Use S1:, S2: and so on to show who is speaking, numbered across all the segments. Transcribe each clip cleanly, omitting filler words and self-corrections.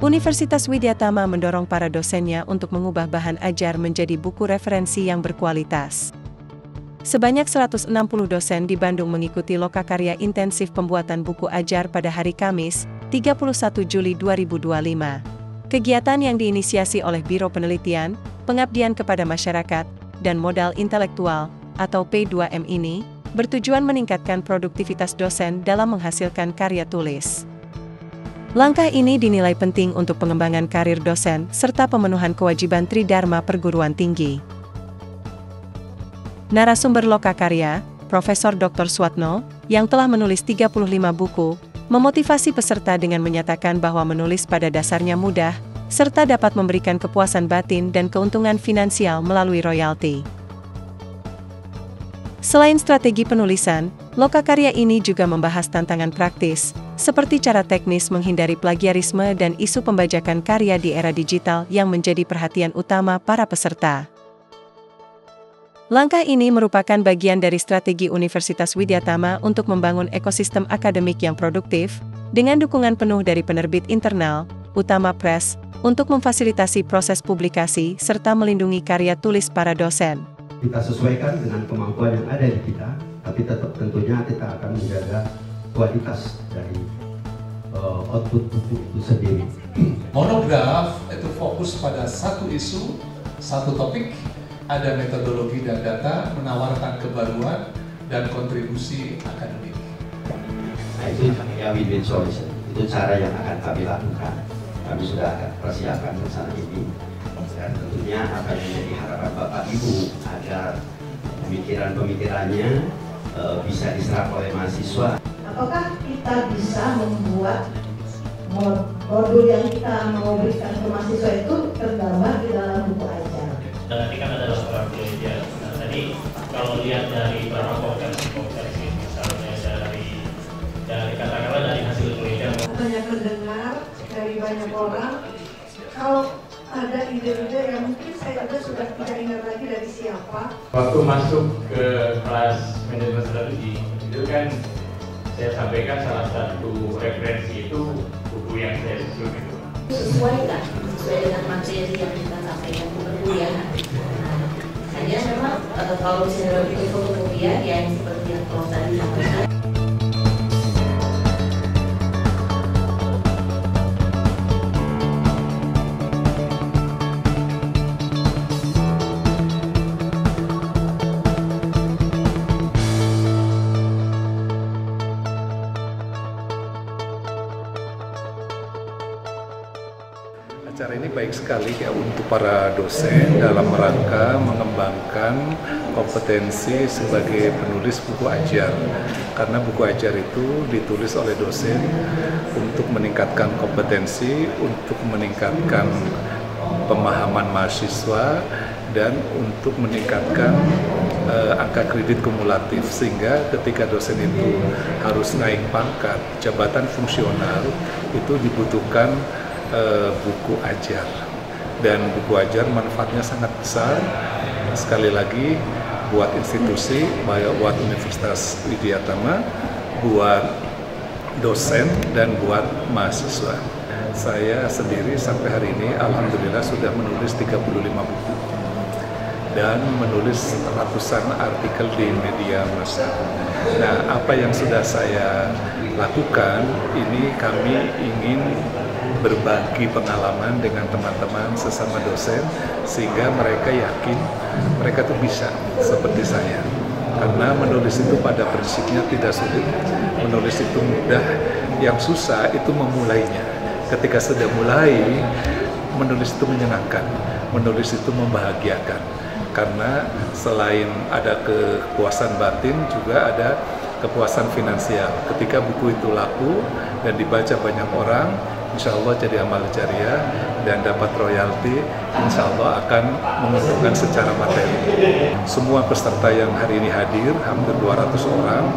S1: Universitas Widyatama mendorong para dosennya untuk mengubah bahan ajar menjadi buku referensi yang berkualitas. Sebanyak 160 dosen di Bandung mengikuti lokakarya intensif pembuatan buku ajar pada hari Kamis, 31 Juli 2025. Kegiatan yang diinisiasi oleh Biro Penelitian, Pengabdian kepada Masyarakat, dan Modal Intelektual, atau P2M ini, bertujuan meningkatkan produktivitas dosen dalam menghasilkan karya tulis. Langkah ini dinilai penting untuk pengembangan karir dosen serta pemenuhan kewajiban Tridharma perguruan tinggi. Narasumber lokakarya, Profesor Dr. Suatno, yang telah menulis 35 buku, memotivasi peserta dengan menyatakan bahwa menulis pada dasarnya mudah, serta dapat memberikan kepuasan batin dan keuntungan finansial melalui royalti. Selain strategi penulisan, lokakarya ini juga membahas tantangan praktis, seperti cara teknis menghindari plagiarisme dan isu pembajakan karya di era digital yang menjadi perhatian utama para peserta. Langkah ini merupakan bagian dari strategi Universitas Widyatama untuk membangun ekosistem akademik yang produktif, dengan dukungan penuh dari penerbit internal, utama press, untuk memfasilitasi proses publikasi serta melindungi karya tulis para dosen.
S2: Kita sesuaikan dengan kemampuan yang ada di kita, tapi tetap tentunya kita akan menjaga kualitas dari output buku itu sendiri.
S3: Monograf itu fokus pada satu isu, satu topik, ada metodologi dan data, menawarkan kebaruan dan kontribusi akademik.
S2: Nah itu ya win-win solution, itu cara yang akan kami lakukan. Kami sudah akan persiapkan bersama ini. Dan tentunya apa yang menjadi harapan Bapak Ibu agar pemikiran-pemikirannya bisa diserap oleh mahasiswa.
S4: Apakah kita bisa membuat modul yang kita mau berikan ke mahasiswa itu tergambar di dalam buku ajar?
S5: Dan nanti kan ada laporan penelitian. Nah, tadi kalau lihat dari beberapa konversi, misalnya dari katakanlah dari hasil penelitian.
S4: Banyak mendengar dari banyak orang, kalau ada ide-ide yang mungkin saya juga sudah tidak ingat lagi dari siapa.
S5: Waktu masuk ke kelas manajemen strategi, itu kan saya sampaikan salah satu referensi itu buku yang saya susun itu.
S6: Sesuai dengan materi yang kita sampaikan ke perkuliahan. Nah, hanya memang kalau misalnya dalam fotokopian ya yang seperti yang Prof tadi sampaikan.
S3: Acara ini baik sekali ya untuk para dosen dalam rangka mengembangkan kompetensi sebagai penulis buku ajar. Karena buku ajar itu ditulis oleh dosen untuk meningkatkan kompetensi, untuk meningkatkan pemahaman mahasiswa, dan untuk meningkatkan angka kredit kumulatif. Sehingga ketika dosen itu harus naik pangkat, jabatan fungsional, itu dibutuhkan buku ajar, dan buku ajar manfaatnya sangat besar sekali lagi buat institusi, buat Universitas Widyatama, buat dosen, dan buat mahasiswa. Saya sendiri sampai hari ini alhamdulillah sudah menulis 35 buku dan menulis ratusan artikel di media massa. Nah, apa yang sudah saya lakukan ini, kami ingin berbagi pengalaman dengan teman-teman sesama dosen sehingga mereka yakin mereka tuh bisa seperti saya. Karena menulis itu pada prinsipnya tidak sulit, menulis itu mudah, yang susah itu memulainya. Ketika sudah mulai, menulis itu menyenangkan, menulis itu membahagiakan. Karena selain ada kepuasan batin, juga ada kepuasan finansial. Ketika buku itu laku dan dibaca banyak orang, insya Allah jadi amal jariah dan dapat royalti, insya Allah akan menguntungkan secara materi. Semua peserta yang hari ini hadir, hampir 200 orang,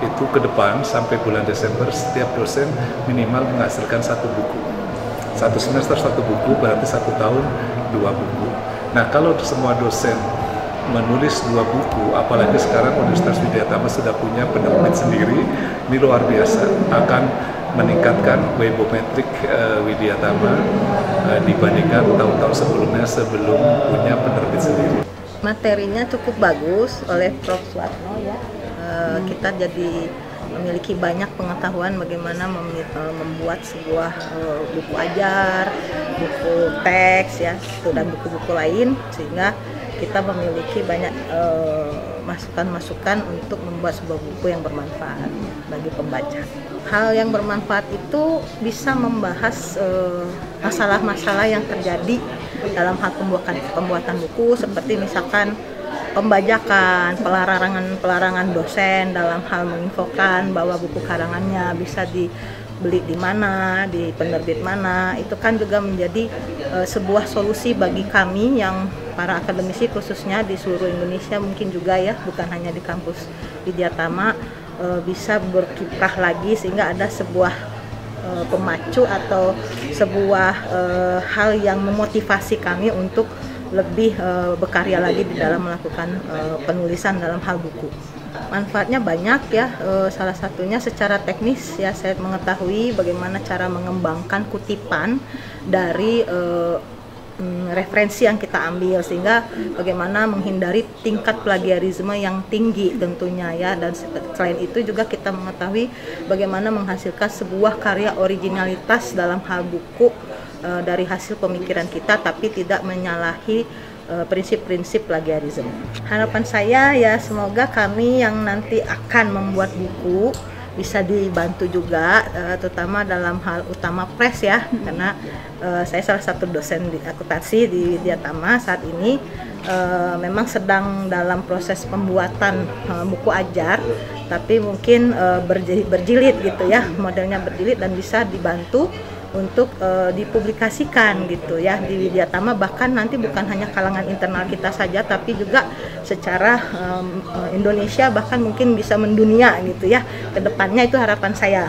S3: itu ke depan sampai bulan Desember setiap dosen minimal menghasilkan satu buku. Satu semester satu buku, berarti 1 tahun 2 buku. Nah, kalau semua dosen menulis 2 buku, apalagi sekarang Universitas Widyatama sudah punya penerbit sendiri, ini luar biasa, akan meningkatkan webometrik Widyatama dibandingkan tahun-tahun sebelumnya sebelum punya penerbit sendiri.
S7: Materinya cukup bagus oleh Prof. Suatno ya. Kita jadi memiliki banyak pengetahuan bagaimana membuat sebuah buku ajar, buku teks ya, dan buku-buku lain, sehingga kita memiliki banyak masukan-masukan untuk membuat sebuah buku yang bermanfaat bagi pembaca. Hal yang bermanfaat itu bisa membahas masalah-masalah yang terjadi dalam hal pembuatan buku, seperti misalkan pembajakan, pelarangan dosen dalam hal menginfokan bahwa buku karangannya bisa dibeli di mana, di penerbit mana. Itu kan juga menjadi sebuah solusi bagi kami yang para akademisi, khususnya di seluruh Indonesia mungkin juga ya, bukan hanya di kampus Widyatama, bisa berkiprah lagi sehingga ada sebuah pemacu atau sebuah hal yang memotivasi kami untuk lebih berkarya lagi di dalam melakukan penulisan dalam hal buku. Manfaatnya banyak ya, salah satunya secara teknis ya, saya mengetahui bagaimana cara mengembangkan kutipan dari referensi yang kita ambil, sehingga bagaimana menghindari tingkat plagiarisme yang tinggi tentunya ya. Dan selain itu juga kita mengetahui bagaimana menghasilkan sebuah karya originalitas dalam hal buku dari hasil pemikiran kita, tapi tidak menyalahi prinsip-prinsip plagiarisme. Harapan saya ya, semoga kami yang nanti akan membuat buku bisa dibantu juga, terutama dalam hal utama press ya, karena saya salah satu dosen di akuntansi di Widyatama saat ini, memang sedang dalam proses pembuatan buku ajar, tapi mungkin berjilid gitu ya, modelnya berjilid dan bisa dibantu untuk dipublikasikan gitu ya di Widyatama, bahkan nanti bukan hanya kalangan internal kita saja, tapi juga secara Indonesia, bahkan mungkin bisa mendunia gitu ya. Kedepannya itu harapan saya.